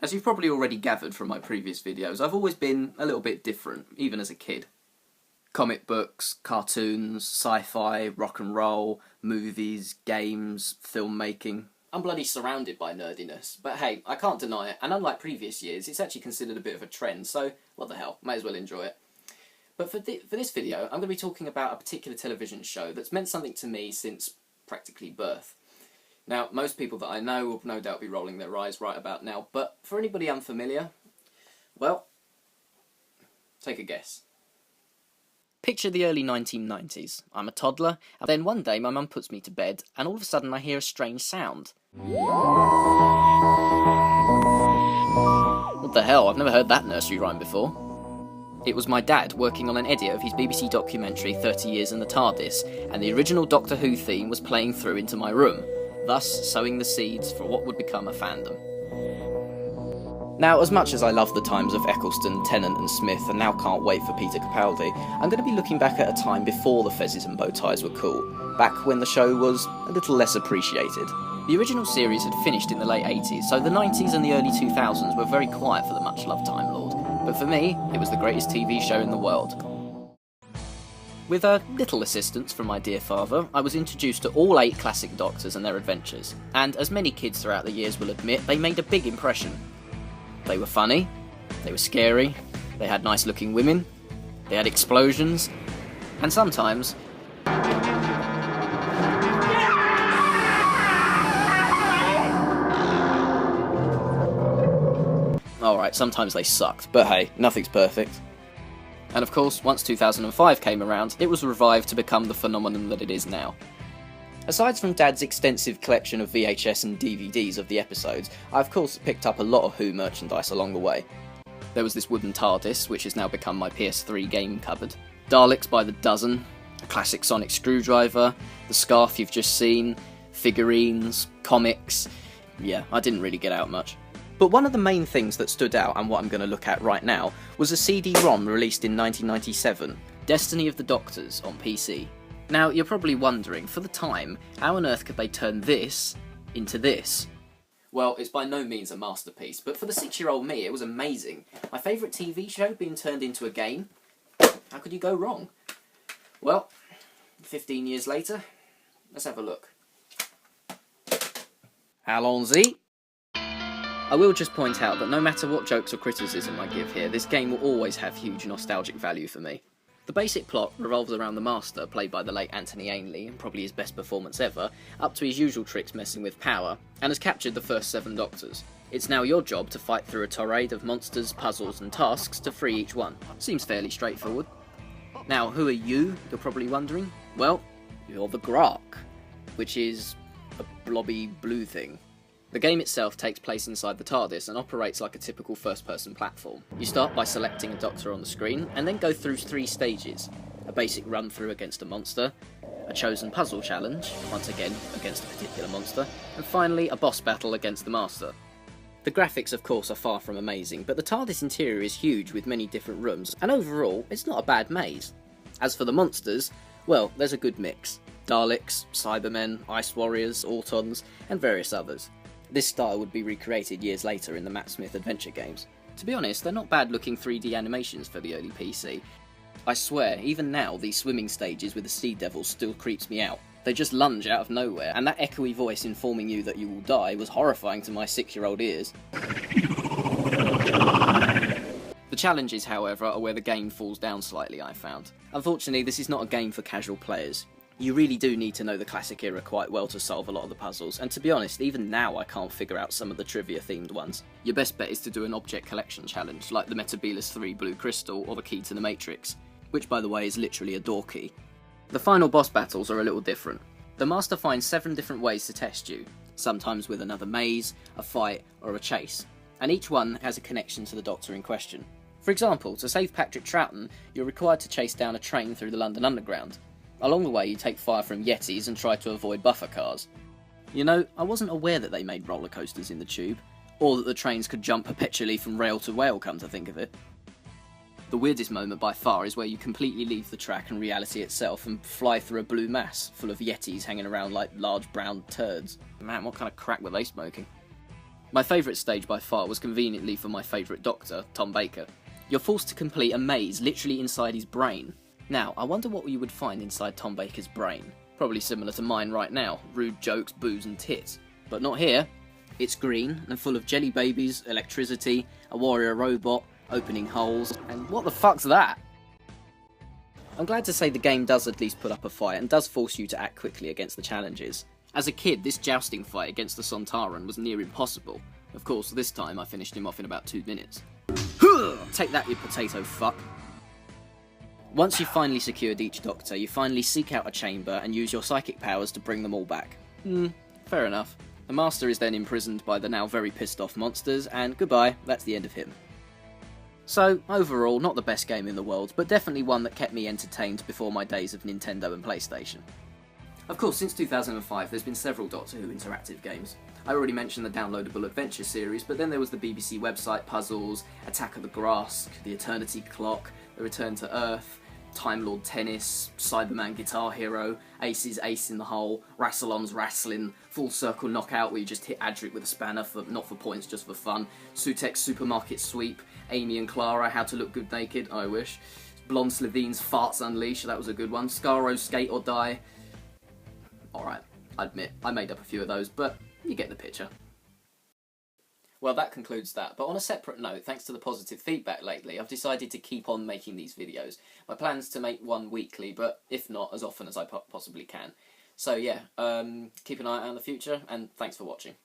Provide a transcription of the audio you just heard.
As you've probably already gathered from my previous videos, I've always been a little bit different, even as a kid. Comic books, cartoons, sci-fi, rock and roll, movies, games, filmmaking. I'm bloody surrounded by nerdiness, but hey, I can't deny it, and unlike previous years, it's actually considered a bit of a trend, so what the hell, may as well enjoy it. But for this video, I'm going to be talking about a particular television show that's meant something to me since practically birth. Now, most people that I know will no doubt be rolling their eyes right about now, but for anybody unfamiliar, well, take a guess. Picture the early 1990s. I'm a toddler, and then one day my mum puts me to bed, and all of a sudden I hear a strange sound. What the hell, I've never heard that nursery rhyme before. It was my dad working on an edit of his BBC documentary 30 Years in the TARDIS, and the original Doctor Who theme was playing through into my room, thus sowing the seeds for what would become a fandom. Now, as much as I love the times of Eccleston, Tennant and Smith, and now can't wait for Peter Capaldi, I'm going to be looking back at a time before the fezzes and bow ties were cool, back when the show was a little less appreciated. The original series had finished in the late 80s, so the 90s and the early 2000s were very quiet for the much-loved Time Lord, but for me, it was the greatest TV show in the world. With a little assistance from my dear father, I was introduced to all 8 classic Doctors and their adventures, and as many kids throughout the years will admit, they made a big impression. They were funny, they were scary, they had nice looking women, they had explosions, and sometimes... Alright, sometimes they sucked, but hey, nothing's perfect. And of course, once 2005 came around, it was revived to become the phenomenon that it is now. Aside from Dad's extensive collection of VHS and DVDs of the episodes, I of course picked up a lot of Who merchandise along the way. There was this wooden TARDIS, which has now become my PS3 game cupboard, Daleks by the dozen, a classic sonic screwdriver, the scarf you've just seen, figurines, comics. Yeah, I didn't really get out much. But one of the main things that stood out, and what I'm going to look at right now, was a CD-ROM released in 1997, Destiny of the Doctors on PC. Now, you're probably wondering, for the time, how on earth could they turn this into this? Well, it's by no means a masterpiece, but for the 6-year-old me, it was amazing. My favourite TV show being turned into a game? How could you go wrong? Well, 15 years later, let's have a look. Allons-y! I will just point out that no matter what jokes or criticism I give here, this game will always have huge nostalgic value for me. The basic plot revolves around the Master, played by the late Anthony Ainley, and probably his best performance ever, up to his usual tricks messing with power, and has captured the first 7 Doctors. It's now your job to fight through a tirade of monsters, puzzles and tasks to free each one. Seems fairly straightforward. Now, who are you, you're probably wondering? Well, you're the Grark, which is a blobby blue thing. The game itself takes place inside the TARDIS and operates like a typical first-person platform. You start by selecting a Doctor on the screen, and then go through 3 stages. A basic run-through against a monster, a chosen puzzle challenge, once again against a particular monster, and finally a boss battle against the Master. The graphics, of course, are far from amazing, but the TARDIS interior is huge with many different rooms, and overall, it's not a bad maze. As for the monsters, well, there's a good mix. Daleks, Cybermen, Ice Warriors, Autons, and various others. This style would be recreated years later in the Matt Smith adventure games. To be honest, they're not bad looking 3D animations for the early PC. I swear, even now, these swimming stages with the Sea Devils still creeps me out. They just lunge out of nowhere, and that echoey voice informing you that you will die was horrifying to my 6-year-old ears. The challenges, however, are where the game falls down slightly, I found. Unfortunately, this is not a game for casual players. You really do need to know the classic era quite well to solve a lot of the puzzles, and to be honest, even now I can't figure out some of the trivia-themed ones. Your best bet is to do an object collection challenge, like the Metebelis 3 Blue Crystal or the Key to the Matrix, which by the way is literally a door key. The final boss battles are a little different. The Master finds 7 different ways to test you, sometimes with another maze, a fight, or a chase, and each one has a connection to the Doctor in question. For example, to save Patrick Troughton, you're required to chase down a train through the London Underground. Along the way, you take fire from Yetis and try to avoid buffer cars. You know, I wasn't aware that they made roller coasters in the tube, or that the trains could jump perpetually from rail to rail, come to think of it. The weirdest moment by far is where you completely leave the track and reality itself and fly through a blue mass full of Yetis hanging around like large brown turds. Man, what kind of crack were they smoking? My favourite stage by far was conveniently for my favourite doctor, Tom Baker. You're forced to complete a maze literally inside his brain. Now, I wonder what you would find inside Tom Baker's brain. Probably similar to mine right now, rude jokes, booze and tits. But not here. It's green and full of jelly babies, electricity, a warrior robot, opening holes, and what the fuck's that? I'm glad to say the game does at least put up a fight and does force you to act quickly against the challenges. As a kid, this jousting fight against the Sontaran was near impossible. Of course, this time I finished him off in about 2 minutes. Take that, you potato fuck. Once you've finally secured each doctor, you finally seek out a chamber and use your psychic powers to bring them all back. Fair enough. The Master is then imprisoned by the now very pissed off monsters, and goodbye, that's the end of him. So, overall, not the best game in the world, but definitely one that kept me entertained before my days of Nintendo and PlayStation. Of course, since 2005, there's been several Doctor Who interactive games. I already mentioned the downloadable Adventure series, but then there was the BBC website puzzles, Attack of the Grask, The Eternity Clock, The Return to Earth, Time Lord Tennis, Cyberman Guitar Hero, Ace's Ace in the Hole, Rassilon's Wrestling, Full Circle Knockout where you just hit Adric with a spanner, not for points, just for fun, Sutek's Supermarket Sweep, Amy and Clara, How to Look Good Naked, I wish, Blonde Slevine's Farts Unleashed, that was a good one, Scaro's Skate or Die. Alright, I admit, I made up a few of those, but you get the picture. Well, that concludes that, but on a separate note, thanks to the positive feedback lately, I've decided to keep on making these videos. My plan's to make one weekly, but if not, as often as I possibly can. So yeah, keep an eye out in the future, and thanks for watching.